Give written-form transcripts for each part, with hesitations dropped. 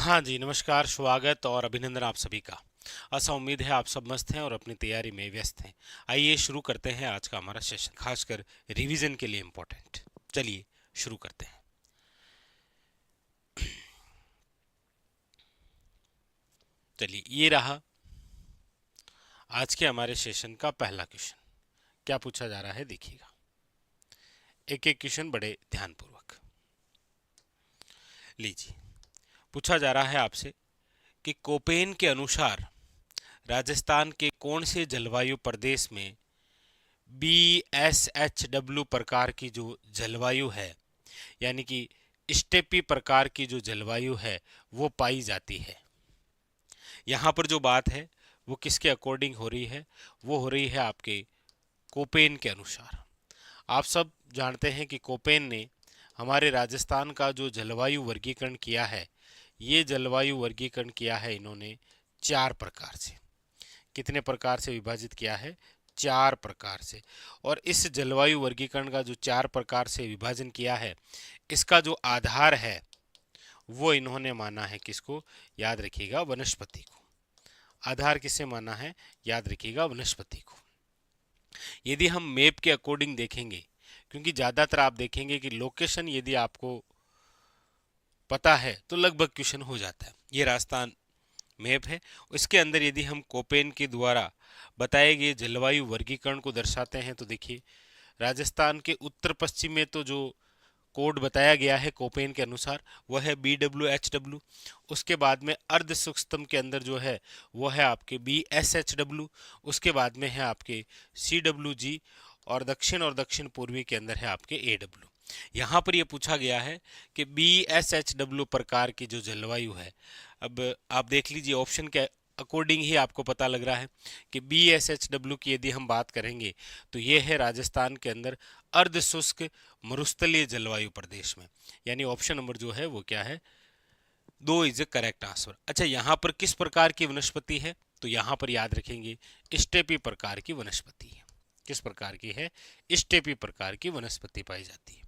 हाँ जी, नमस्कार, स्वागत और अभिनंदन आप सभी का। ऐसा उम्मीद है आप सब मस्त हैं और अपनी तैयारी में व्यस्त हैं। आइए शुरू करते हैं आज का हमारा सेशन, खासकर रिवीजन के लिए इम्पोर्टेंट। चलिए शुरू करते हैं। चलिए ये रहा आज के हमारे सेशन का पहला क्वेश्चन। क्या पूछा जा रहा है देखिएगा। एक एक क्वेश्चन बड़े ध्यानपूर्वक लीजिए। पूछा जा रहा है आपसे कि कोपेन के अनुसार राजस्थान के कौन से जलवायु प्रदेश में BSHW प्रकार की जो जलवायु है, यानी कि स्टेपी प्रकार की जो जलवायु है वो पाई जाती है। यहाँ पर जो बात है वो किसके अकॉर्डिंग हो रही है? वो हो रही है आपके कोपेन के अनुसार। आप सब जानते हैं कि कोपेन ने हमारे राजस्थान का जो जलवायु वर्गीकरण किया है, ये जलवायु वर्गीकरण किया है इन्होंने 4 प्रकार से। कितने प्रकार से विभाजित किया है? 4 प्रकार से। और इस जलवायु वर्गीकरण का जो 4 प्रकार से विभाजन किया है, इसका जो आधार है वो इन्होंने माना है किसको? याद रखिएगा, वनस्पति को। आधार किसे माना है? याद रखिएगा, वनस्पति को। यदि हम मैप के अकॉर्डिंग देखेंगे, क्योंकि ज़्यादातर आप देखेंगे कि लोकेशन यदि आपको पता है तो लगभग क्वेश्चन हो जाता है। ये राजस्थान मैप है, इसके अंदर यदि हम कोपेन के द्वारा बताए गए जलवायु वर्गीकरण को दर्शाते हैं तो देखिए, राजस्थान के उत्तर पश्चिम में तो जो कोड बताया गया है कोपेन के अनुसार वह है BWHW। उसके बाद में अर्ध सूक्ष्म के अंदर जो है वो है आपके BSHW। उसके बाद में है आपके CWG, और दक्षिण पूर्वी के अंदर है आपके AW। यहाँ पर यह पूछा गया है कि BSHW प्रकार की जो जलवायु है, अब आप देख लीजिए ऑप्शन के अकॉर्डिंग ही आपको पता लग रहा है कि BSHW की यदि हम बात करेंगे तो ये है राजस्थान के अंदर अर्ध शुष्क मरुस्थलीय जलवायु प्रदेश में, यानी ऑप्शन नंबर जो है वो क्या है? 2 इज ए करेक्ट आंसर। अच्छा, यहाँ पर किस प्रकार की वनस्पति है? तो यहाँ पर याद रखेंगे स्टेपी प्रकार की वनस्पति है। किस प्रकार की है? स्टेपी प्रकार की वनस्पति पाई जाती है।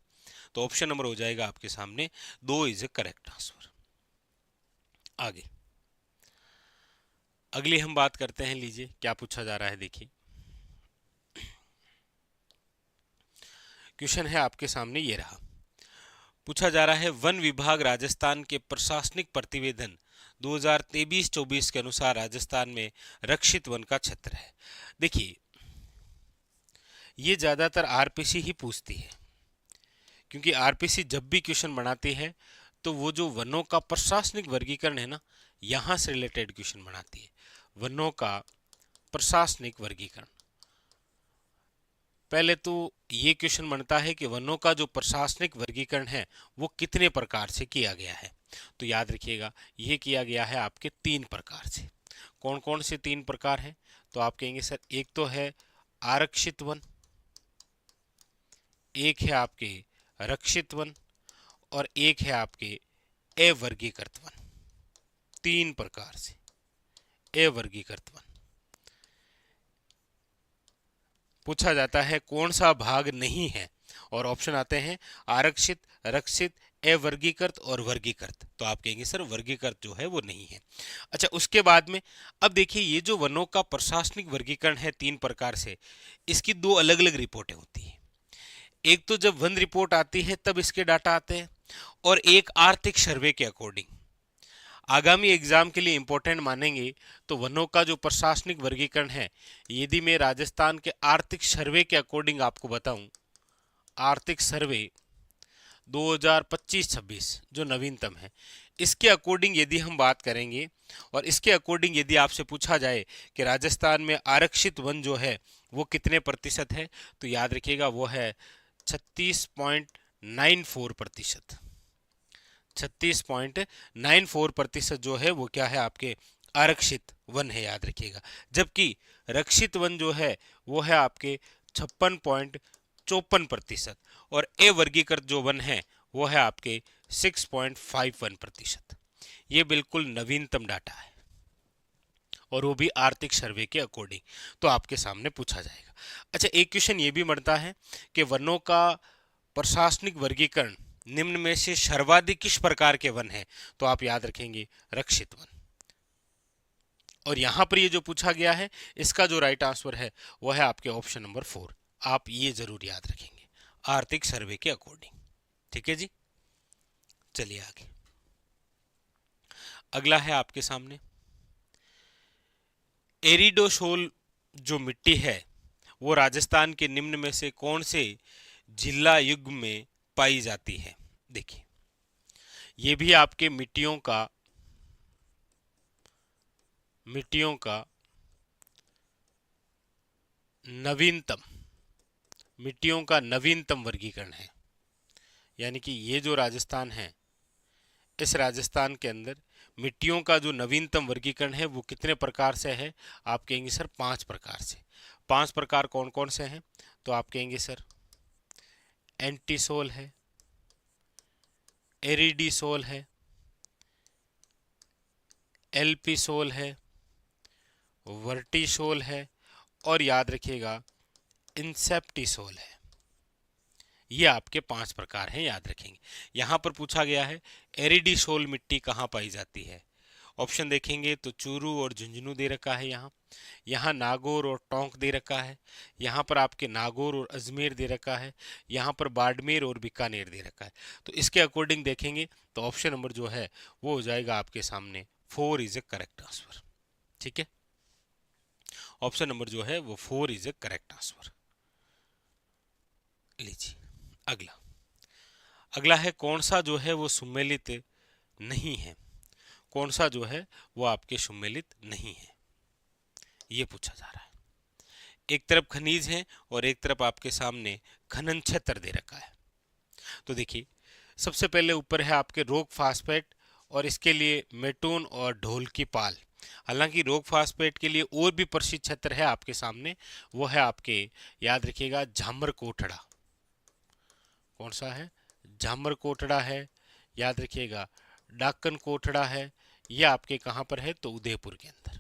तो ऑप्शन नंबर हो जाएगा आपके सामने 2 इज ए करेक्ट आंसर। आगे अगली हम बात करते हैं। लीजिए क्या पूछा जा रहा है देखिए। क्वेश्चन है आपके सामने ये रहा। पूछा जा रहा है वन विभाग राजस्थान के प्रशासनिक प्रतिवेदन 2023-24 के अनुसार राजस्थान में रक्षित वन का क्षेत्र है। देखिए ये ज्यादातर आरपीसी ही पूछती है, क्योंकि आरपीसी जब भी क्वेश्चन बनाती है तो वो जो वनों का प्रशासनिक वर्गीकरण है ना, यहां से रिलेटेड क्वेश्चन बनाती है। वनों का प्रशासनिक वर्गीकरण। पहले तो ये क्वेश्चन बनता है कि वनों का जो प्रशासनिक वर्गीकरण है वो कितने प्रकार से किया गया है। तो याद रखिएगा ये किया गया है आपके 3 प्रकार से। कौन कौन से 3 प्रकार हैं? तो आप कहेंगे सर एक तो है आरक्षित वन, एक है आपके रक्षित वन, और एक है आपके अवर्गीकृत वन। 3 प्रकार से अवर्गीकृत वन। पूछा जाता है कौन सा भाग नहीं है, और ऑप्शन आते हैं आरक्षित, रक्षित, अवर्गीकृत और वर्गीकृत। तो आप कहेंगे सर वर्गीकृत जो है वो नहीं है। अच्छा, उसके बाद में अब देखिए ये जो वनों का प्रशासनिक वर्गीकरण है 3 प्रकार से, इसकी 2 अलग अलग रिपोर्टें होती हैं। एक तो जब वन रिपोर्ट आती है तब इसके डाटा आते हैं, और एक आर्थिक सर्वे के अकॉर्डिंग। आगामी एग्जाम के लिए इंपॉर्टेंट मानेंगे तो वनों का जो प्रशासनिक वर्गीकरण है, यदि मैं राजस्थान के आर्थिक सर्वे के अकॉर्डिंग आपको बताऊं, आर्थिक सर्वे 2025-26 जो नवीनतम है, इसके अकॉर्डिंग यदि हम बात करेंगे, और इसके अकॉर्डिंग यदि आपसे पूछा जाए कि राजस्थान में आरक्षित वन जो है वो कितने प्रतिशत है, तो याद रखिएगा वो है 36.94%। 36.94% जो है वो क्या है? आपके आरक्षित वन है, याद रखिएगा। जबकि रक्षित वन जो है वो है आपके 56.54%, और अवर्गीकृत जो वन है वो है आपके 6.51%। ये बिल्कुल नवीनतम डाटा है, और वो भी आर्थिक सर्वे के अकॉर्डिंग। तो आपके सामने पूछा जाएगा। अच्छा, एक क्वेश्चन ये भी बनता है कि वनों का प्रशासनिक वर्गीकरण निम्न में से सर्वाधिक किस प्रकार के वन हैं? तो आप याद रखेंगे रक्षित वन। और यहां पर ये जो पूछा गया है इसका जो राइट आंसर है वो है आपके ऑप्शन नंबर 4। आप ये जरूर याद रखेंगे आर्थिक सर्वे के अकॉर्डिंग। ठीक है जी, चलिए आगे। अगला है आपके सामने एरिडोसोल जो मिट्टी है वो राजस्थान के निम्न में से कौन से जिला युग में पाई जाती है? देखिए ये भी आपके मिट्टियों का नवीनतम मिट्टियों का नवीनतम वर्गीकरण है। यानी कि ये जो राजस्थान है इस राजस्थान के अंदर मिट्टियों का जो नवीनतम वर्गीकरण है वो कितने प्रकार से है? आप कहेंगे सर 5 प्रकार से। 5 प्रकार कौन कौन से हैं? तो आप कहेंगे सर एंटीसोल है, एरिडीसोल है, एल्पीसोल है, वर्टिसोल है और याद रखिएगा इंसेप्टिसोल है। ये आपके 5 प्रकार हैं, याद रखेंगे। यहां पर पूछा गया है एरिडीसोल मिट्टी कहाँ पाई जाती है? ऑप्शन देखेंगे तो चूरू और झुंझुनू दे रखा है, यहाँ नागौर और टोंक दे रखा है, यहाँ पर आपके नागौर और अजमेर दे रखा है, यहाँ पर बाड़मेर और बीकानेर दे रखा है। तो इसके अकॉर्डिंग देखेंगे तो ऑप्शन नंबर जो है वो हो जाएगा आपके सामने 4 इज ए करेक्ट आंसर। ठीक है, ऑप्शन नंबर जो है वो 4 इज ए करेक्ट आंसर। लीजिए अगला है कौन सा जो है वो सुमेलित नहीं है? कौन सा जो है वो आपके सुमेलित नहीं है, ये पूछा जा रहा है। एक तरफ खनिज है और एक तरफ आपके सामने खनन क्षेत्र दे रखा है। तो देखिए सबसे पहले ऊपर है आपके रोक फास्फेट और इसके लिए मेटून और ढोल की पाल। हालांकि रोक फास्फेट के लिए और भी प्रसिद्ध क्षेत्र है आपके सामने, वो है आपके याद रखिएगा झामर कोटड़ा। कौन सा है? झामर कोटड़ा है, याद रखिएगा डाकन कोटड़ा है। यह आपके कहां पर है? तो उदयपुर के अंदर।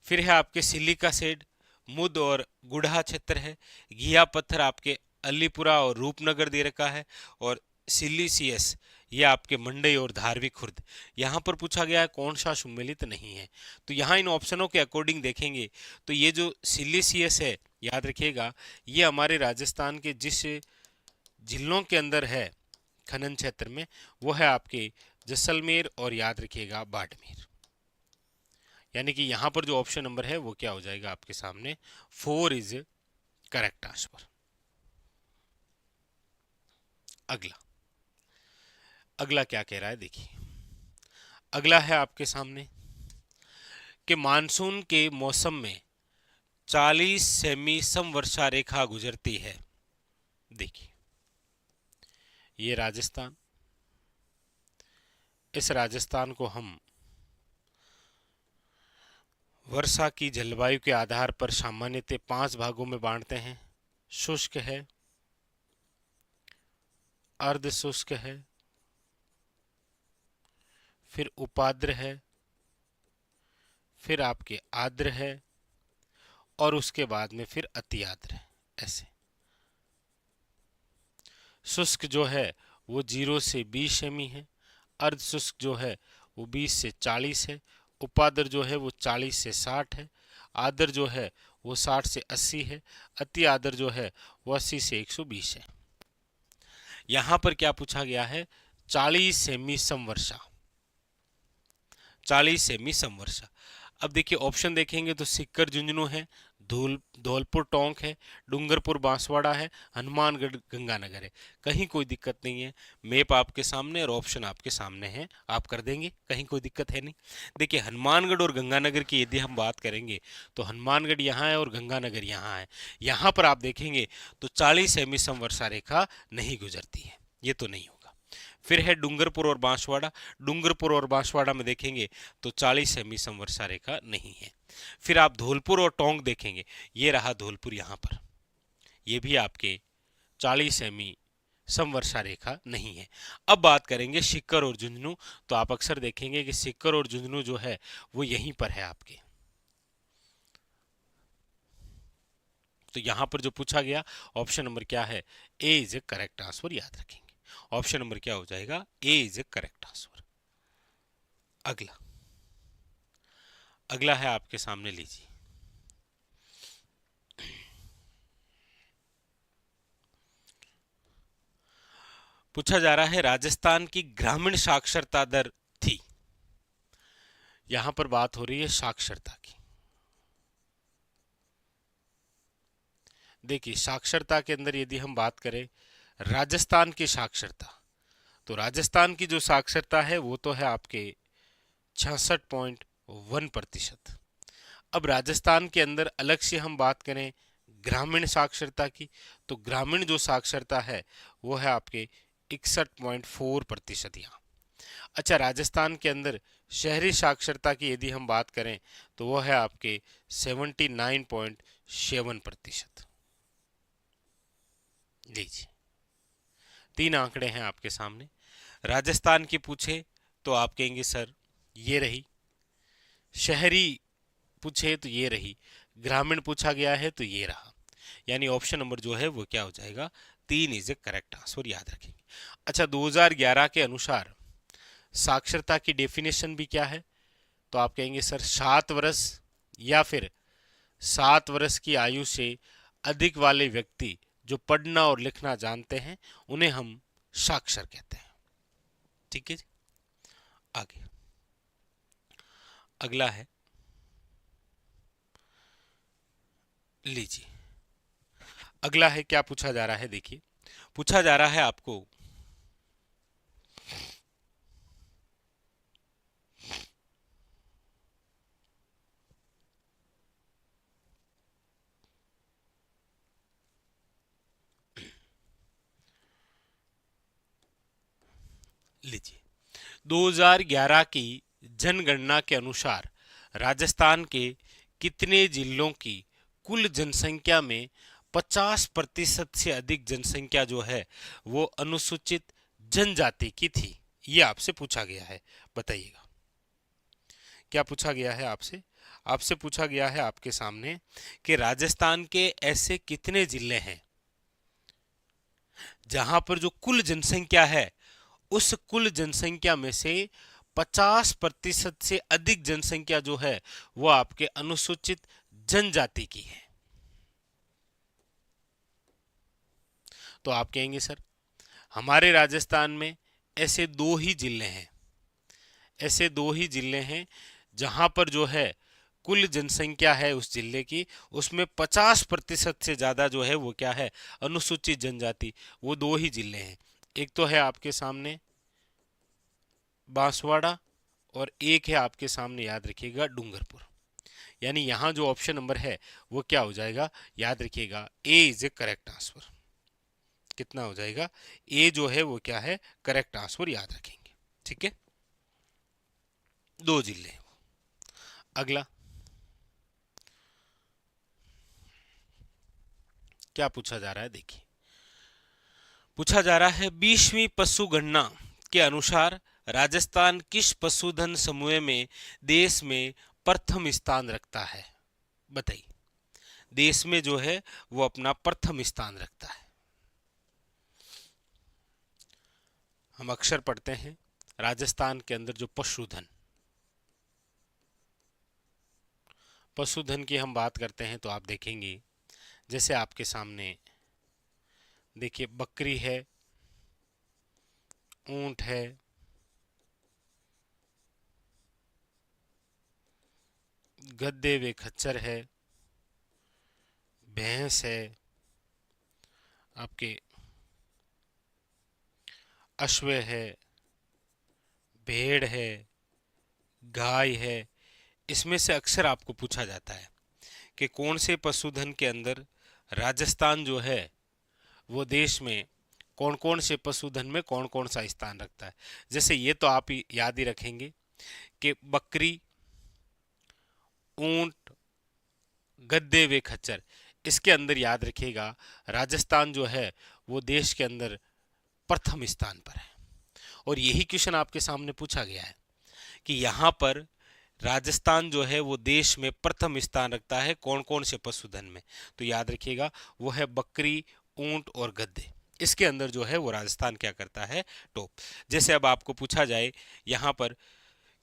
फिर है आपके सिलिका सेड, मुद और गुढ़ा क्षेत्र है। घिया पत्थर आपके अलीपुरा और रूपनगर दे रखा है। और सिलिसियस ये आपके मंडई और धारवी खुर्द। यहाँ पर पूछा गया है कौन सा सुमेलित नहीं है? तो यहाँ इन ऑप्शनों के अकॉर्डिंग देखेंगे तो ये जो सिलिसियस है याद रखिएगा ये हमारे राजस्थान के जिस जिलों के अंदर है खनन क्षेत्र में वो है आपके जैसलमेर और याद रखिएगा बाड़मेर। यानी कि यहां पर जो ऑप्शन नंबर है वो क्या हो जाएगा आपके सामने 4 इज करेक्ट आंसर। अगला क्या कह रहा है देखिए, अगला है आपके सामने कि मानसून के मौसम में 40 सेमी समवर्षा रेखा गुजरती है। देखिए ये राजस्थान, इस राजस्थान को हम वर्षा की जलवायु के आधार पर सामान्यतः 5 भागों में बांटते हैं। शुष्क है, अर्ध शुष्क है, फिर उपाद्र है, फिर आपके आर्द्र है और उसके बाद में फिर अति आर्द्र है। ऐसे शुष्क जो है वो 0 से 20 सेमी है, अर्ध शुष्क जो है वो 20 से 40 है, उपाद्र जो है वो 40 से 60 है, आर्द्र जो है वो 60 से 80 है, अति आर्द्र जो है वो 80 से 120 है। यहां पर क्या पूछा गया है? 40 सेमी समवर्षा, 40 सेमी समवर्षा। अब देखिए ऑप्शन देखेंगे तो सिक्कर झुंझुनू है, धौलपुर टोंक है, डूंगरपुर बांसवाड़ा है, हनुमानगढ़ गंगानगर है। कहीं कोई दिक्कत नहीं है, मैप आपके सामने और ऑप्शन आपके सामने है, आप कर देंगे, कहीं कोई दिक्कत है नहीं। देखिए हनुमानगढ़ और गंगानगर की यदि हम बात करेंगे तो हनुमानगढ़ यहाँ है और गंगानगर यहाँ है। यहाँ पर आप देखेंगे तो 40 सेमी समवर्षा रेखा नहीं गुजरती है, ये तो नहीं होगा। फिर है डूंगरपुर और बांसवाड़ा, डूंगरपुर और बांसवाड़ा में देखेंगे तो 40 सेमी समवर्षा रेखा नहीं है। फिर आप धौलपुर और टोंक देखेंगे, ये रहा धौलपुर यहाँ पर, ये भी आपके 40 सेमी समवर्षा रेखा नहीं है। अब बात करेंगे सिक्कर और झुंझुनू, तो आप अक्सर देखेंगे कि सिक्कर और झुंझुनू जो है वो यहीं पर है आपके। तो यहां पर जो पूछा गया ऑप्शन नंबर क्या है? ए इज ए करेक्ट आंसर, याद रखेंगे। ऑप्शन नंबर क्या हो जाएगा, ए इज ए करेक्ट आंसर। अगला अगला है आपके सामने, लीजिए। पूछा जा रहा है राजस्थान की ग्रामीण साक्षरता दर थी। यहां पर बात हो रही है साक्षरता की। देखिए साक्षरता के अंदर यदि हम बात करें राजस्थान की साक्षरता, तो राजस्थान की जो साक्षरता है वो तो है आपके 66.1%। अब राजस्थान के अंदर अलग से हम बात करें ग्रामीण साक्षरता की, तो ग्रामीण जो साक्षरता है वो है आपके 61.4% यहाँ। अच्छा, राजस्थान के अंदर शहरी साक्षरता की यदि हम बात करें तो वो है आपके 79.7%। लीजिए, तीन आंकड़े हैं आपके सामने। राजस्थान की पूछे तो आप कहेंगे सर ये रही, शहरी पूछे तो ये रही, ग्रामीण पूछा गया है तो ये रहा। यानी ऑप्शन नंबर जो है वो क्या हो जाएगा, 3 इज ए करेक्ट आंसर, याद रखेंगे। अच्छा, 2011 के अनुसार साक्षरता की डेफिनेशन भी क्या है, तो आप कहेंगे सर 7 वर्ष या फिर 7 वर्ष की आयु से अधिक वाले व्यक्ति जो पढ़ना और लिखना जानते हैं उन्हें हम साक्षर कहते हैं। ठीक है जी, आगे अगला है, लीजिए। अगला है, क्या पूछा जा रहा है, देखिए पूछा जा रहा है आपको लीजिए 2011 की जनगणना के अनुसार राजस्थान के कितने जिलों की कुल जनसंख्या में 50% से अधिक जनसंख्या जो है वो अनुसूचित जनजाति की थी, ये आपसे पूछा गया है। बताइएगा क्या पूछा गया है आपसे। आपसे पूछा गया है आपके सामने कि राजस्थान के ऐसे कितने जिले हैं जहां पर जो कुल जनसंख्या है उस कुल जनसंख्या में से 50% से अधिक जनसंख्या जो है वो आपके अनुसूचित जनजाति की है। तो आप कहेंगे सर हमारे राजस्थान में ऐसे 2 ही जिले हैं, ऐसे 2 ही जिले हैं जहां पर जो है कुल जनसंख्या है उस जिले की, उसमें 50% से ज्यादा जो है वो क्या है, अनुसूचित जनजाति। वो 2 ही जिले हैं, एक तो है आपके सामने बांसवाड़ा और एक है आपके सामने, याद रखिएगा, डूंगरपुर। यानी यहां जो ऑप्शन नंबर है वो क्या हो जाएगा, याद रखिएगा, ए इज ए करेक्ट आंसर। कितना हो जाएगा, ए जो है वो क्या है, करेक्ट आंसर, याद रखेंगे। ठीक है, 2 जिले। अगला क्या पूछा जा रहा है, देखिए पूछा जा रहा है 20वीं पशु गणना के अनुसार राजस्थान किस पशुधन समूह में देश में प्रथम स्थान रखता है। बताइए, देश में जो है वो अपना प्रथम स्थान रखता है। हम अक्सर पढ़ते हैं राजस्थान के अंदर जो पशुधन की हम बात करते हैं तो आप देखेंगे जैसे आपके सामने देखिए बकरी है, ऊंट है, गद्दे व खच्चर है, भैंस है, आपके अश्व है, भेड़ है, गाय है। इसमें से अक्सर आपको पूछा जाता है कि कौन से पशुधन के अंदर राजस्थान जो है वो देश में कौन कौन से पशुधन में कौन कौन सा स्थान रखता है। जैसे ये तो आप याद ही रखेंगे कि बकरी, ऊंट, गद्दे व खच्चर, इसके अंदर याद रखिएगा राजस्थान जो है वो देश के अंदर प्रथम स्थान पर है। और यही क्वेश्चन आपके सामने पूछा गया है कि यहाँ पर राजस्थान जो है वो देश में प्रथम स्थान रखता है कौन कौन से पशुधन में। तो याद रखिएगा वो है बकरी, ऊंट और गद्दे। इसके अंदर जो है वो राजस्थान क्या करता है, टॉप। जैसे अब आपको पूछा जाए यहाँ पर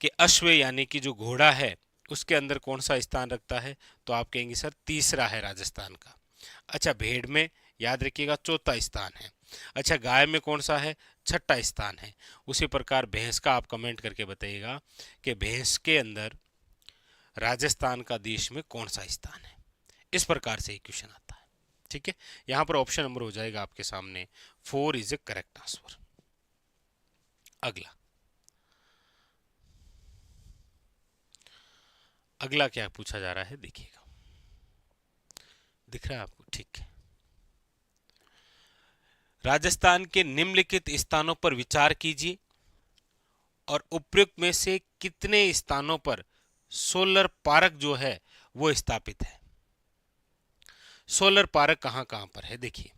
कि अश्व यानी कि जो घोड़ा है उसके अंदर कौन सा स्थान रखता है, तो आप कहेंगे सर तीसरा है राजस्थान का। अच्छा, भेड़ में याद रखिएगा चौथा स्थान है। अच्छा, गाय में कौन सा है, छठा स्थान है। उसी प्रकार भैंस का आप कमेंट करके बताइएगा कि भैंस के अंदर राजस्थान का देश में कौन सा स्थान है। इस प्रकार से क्वेश्चन आता है। ठीक है, यहां पर ऑप्शन नंबर हो जाएगा आपके सामने 4 इज ए करेक्ट आंसर। अगला क्या पूछा जा रहा है देखिएगा, दिख रहा है आपको, ठीक है। राजस्थान के निम्नलिखित स्थानों पर विचार कीजिए और उपयुक्त में से कितने स्थानों पर सोलर पार्क जो है वो स्थापित है। सोलर पार्क कहां कहां पर है देखिए,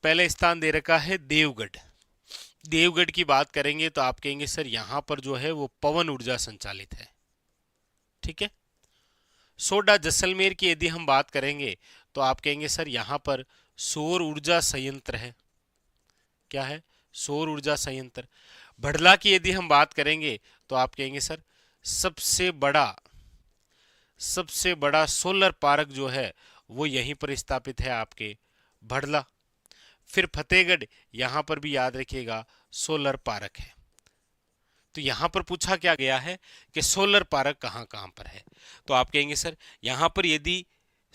पहले स्थान दे रखा है देवगढ़। देवगढ़ की बात करेंगे तो आप कहेंगे सर यहां पर जो है वो पवन ऊर्जा संचालित है। ठीक है, सोडा जैसलमेर की यदि हम बात करेंगे तो आप कहेंगे सर यहां पर सौर ऊर्जा संयंत्र है। क्या है, सौर ऊर्जा संयंत्र। भड़ला की यदि हम बात करेंगे तो आप कहेंगे सर सबसे बड़ा सोलर पार्क जो है वो यहीं पर स्थापित है आपके भड़ला। फिर फतेहगढ़, यहां पर भी याद रखिएगा सोलर पार्क है। तो यहां पर पूछा क्या गया है कि सोलर पार्क कहां कहां पर है, तो आप कहेंगे सर यहां पर यदि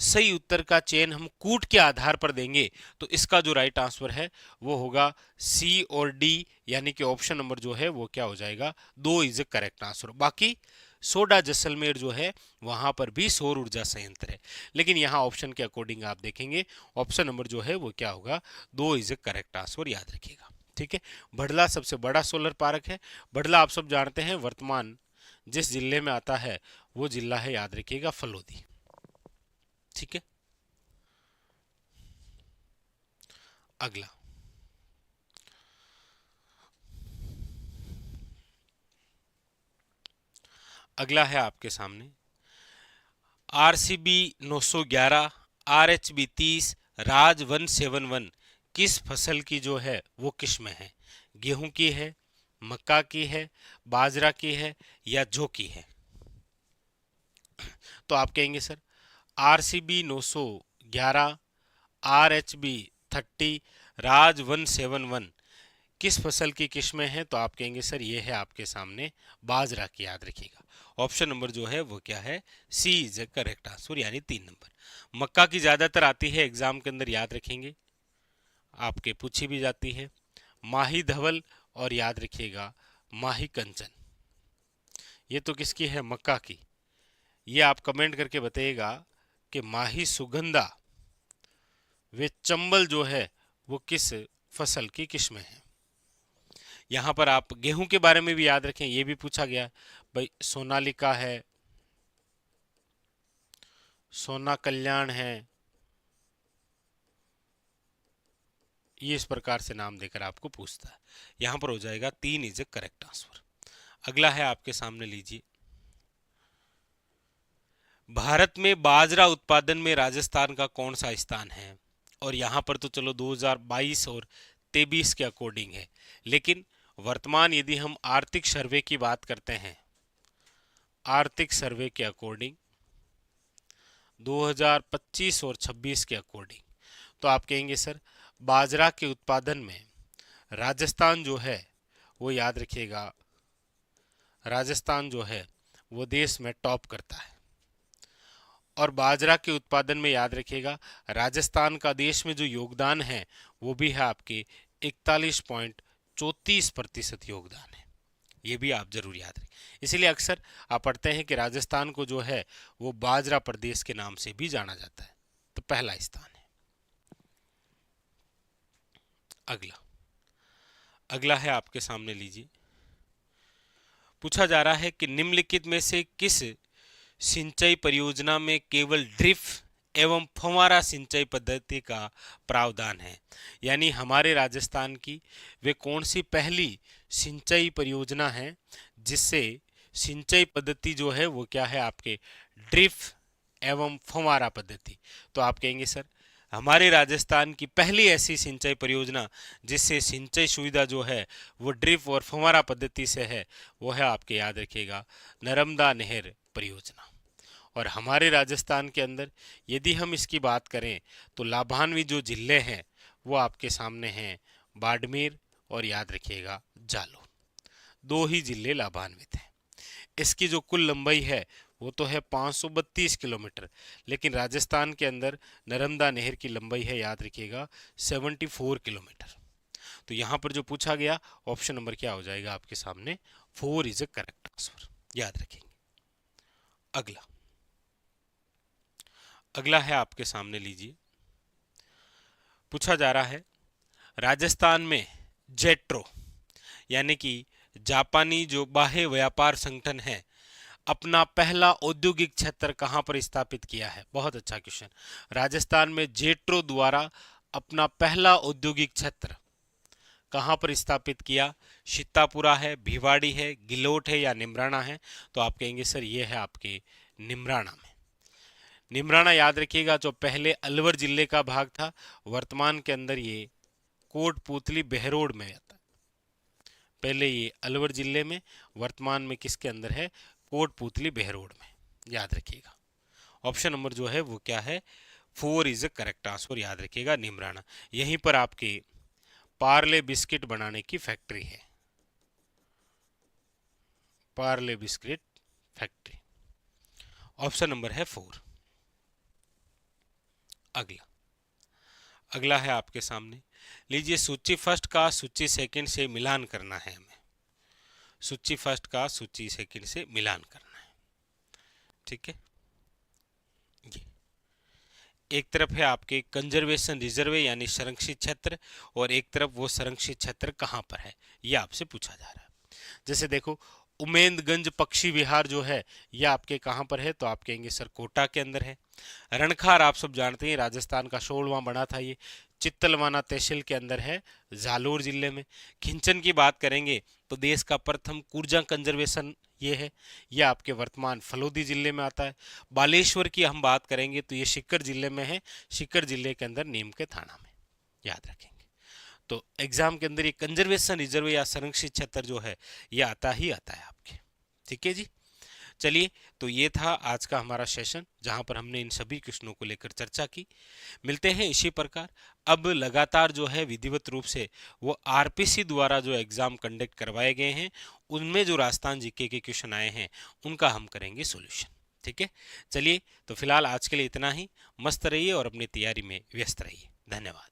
सही उत्तर का चयन हम कूट के आधार पर देंगे तो इसका जो राइट आंसर है वो होगा सी और डी, यानी कि ऑप्शन नंबर जो है वो क्या हो जाएगा, 2 इज ए करेक्ट आंसर। बाकी सोडा जैसलमेर जो है वहां पर भी सौर ऊर्जा संयंत्र है, लेकिन यहां ऑप्शन के अकॉर्डिंग आप देखेंगे ऑप्शन नंबर जो है वो क्या होगा, 2 इज ए करेक्ट आंसर, याद रखिएगा। ठीक है, भड़ला सबसे बड़ा सोलर पार्क है। भड़ला आप सब जानते हैं वर्तमान जिस जिले में आता है वो जिला है, याद रखिएगा, फलोदी। ठीक है, अगला अगला है आपके सामने RCB 911, RHB 30, राज 171 किस फसल की जो है वो किस्म है। गेहूं की है, मक्का की है, बाजरा की है या जौ की है। तो आप कहेंगे सर RCB 911, RHB 30, राज 171 किस फसल की किस्में हैं, तो आप कहेंगे सर ये है आपके सामने बाजरा की, याद रखिएगा। ऑप्शन नंबर जो है वो क्या है, सी इज ए करेक्ट आंसर, यानी 3 नंबर। मक्का की ज्यादातर आती है एग्जाम के अंदर, याद रखेंगे, आपके पूछी भी जाती है। माही धवल और याद रखिएगा माही कंचन, ये तो किसकी है, मक्का की। ये आप कमेंट करके बताइएगा कि माही सुगंधा वे चंबल जो है वो किस फसल की किस्में हैं। यहां पर आप गेहूं के बारे में भी याद रखें, ये भी पूछा गया भाई, सोनालिका है, सोना कल्याण है, ये इस प्रकार से नाम देकर आपको पूछता है। यहां पर हो जाएगा 3 इज ए करेक्ट आंसर। अगला है आपके सामने, लीजिए। भारत में बाजरा उत्पादन में राजस्थान का कौन सा स्थान है, और यहां पर तो चलो 2022 और 23 के अकॉर्डिंग है, लेकिन वर्तमान यदि हम आर्थिक सर्वे की बात करते हैं, आर्थिक सर्वे के अकॉर्डिंग 2025 और 26 के अकॉर्डिंग, तो आप कहेंगे सर बाजरा के उत्पादन में राजस्थान जो है वो, याद रखिएगा, राजस्थान जो है वो देश में टॉप करता है। और बाजरा के उत्पादन में याद रखिएगा राजस्थान का देश में जो योगदान है वो भी है आपके 41.34% योगदान है। ये भी आप जरूर याद रखें। इसीलिए अक्सर आप पढ़ते हैं कि राजस्थान को जो है वो बाजरा प्रदेश के नाम से भी जाना जाता है। तो पहला स्थान है। अगला है आपके सामने, लीजिए। पूछा जा रहा है कि निम्नलिखित में से किस सिंचाई परियोजना में केवल ड्रिप एवं फव्वारा सिंचाई पद्धति का प्रावधान है, यानी हमारे राजस्थान की वे कौन सी पहली सिंचाई परियोजना है जिससे सिंचाई पद्धति जो है वो क्या है आपके ड्रिप एवं फव्वारा पद्धति। तो आप कहेंगे सर हमारे राजस्थान की पहली ऐसी सिंचाई परियोजना जिससे सिंचाई सुविधा जो है वो ड्रिप और फव्वारा पद्धति से है, वो है आपके याद रखिएगा नर्मदा नहर परियोजना। और हमारे राजस्थान के अंदर यदि हम इसकी बात करें तो लाभान्वित जो जिले हैं वो आपके सामने हैं बाड़मेर और याद रखिएगा जालौर, दो ही जिले लाभान्वित हैं। इसकी जो कुल लंबाई है वो तो है 532 किलोमीटर, लेकिन राजस्थान के अंदर नर्मदा नहर की लंबाई है याद रखिएगा 74 किलोमीटर। तो यहाँ पर जो पूछा गया ऑप्शन नंबर क्या हो जाएगा आपके सामने 4 इज अ करेक्ट आंसर, याद रखेंगे। अगला है आपके सामने, लीजिए पूछा जा रहा है राजस्थान में जेट्रो यानी कि जापानी जो बाह्य व्यापार संगठन है अपना पहला औद्योगिक क्षेत्र कहां पर स्थापित किया है। बहुत अच्छा क्वेश्चन। राजस्थान में जेट्रो द्वारा अपना पहला औद्योगिक क्षेत्र कहां पर स्थापित किया? सीतापुरा है, भिवाड़ी है, गिलोट है या निमराना है? तो आप कहेंगे सर ये है आपके निमराना में। निमराना याद रखिएगा जो पहले अलवर जिले का भाग था, वर्तमान के अंदर ये कोटपुतली बहरोड में आता है। पहले ये अलवर जिले में, वर्तमान में किसके अंदर है? कोटपुतली बहरोड में, याद रखिएगा। ऑप्शन नंबर जो है वो क्या है 4 इज अ करेक्ट आंसर, याद रखिएगा निमराना। यहीं पर आपके पार्ले बिस्किट बनाने की फैक्ट्री है, Parle biscuit factory. Option number है 4। अगला है आपके सामने, लीजिए सूची फर्स्ट का सूची सेकंड से मिलान करना है हमें। सूची फर्स्ट का सूची सेकंड से मिलान करना है, ठीक है। ये एक तरफ है आपके कंजर्वेशन रिजर्व यानी संरक्षित क्षेत्र, और एक तरफ वो संरक्षित क्षेत्र कहां पर है ये आपसे पूछा जा रहा है। जैसे देखो उमेदगंज पक्षी विहार जो है ये आपके कहां पर है? तो आप कहेंगे सर कोटा के अंदर है। रणखार आप सब जानते हैं राजस्थान का 16वां बना था, ये चित्तलवाना तहसील के अंदर है जालोर जिले में। खिंचन की बात करेंगे तो देश का प्रथम कूर्जा कंजर्वेशन ये है, ये आपके वर्तमान फलोदी जिले में आता है। बालेश्वर की हम बात करेंगे तो ये सीकर जिले में है, सीकर जिले के अंदर नीम के थाना में, याद रखेंगे। तो एग्जाम के अंदर ये कंजर्वेशन रिजर्व या संरक्षित क्षेत्र जो है ये आता ही आता है आपके, ठीक है जी। चलिए, तो ये था आज का हमारा सेशन जहां पर हमने इन सभी क्वेश्चनों को लेकर चर्चा की। मिलते हैं इसी प्रकार। अब लगातार जो है विधिवत रूप से वो आरपीसी द्वारा जो एग्जाम कंडक्ट करवाए गए हैं उनमें जो राजस्थान जीके के क्वेश्चन आए हैं उनका हम करेंगे सोल्यूशन, ठीक है। चलिए, तो फिलहाल आज के लिए इतना ही। मस्त रहिए और अपनी तैयारी में व्यस्त रहिए। धन्यवाद।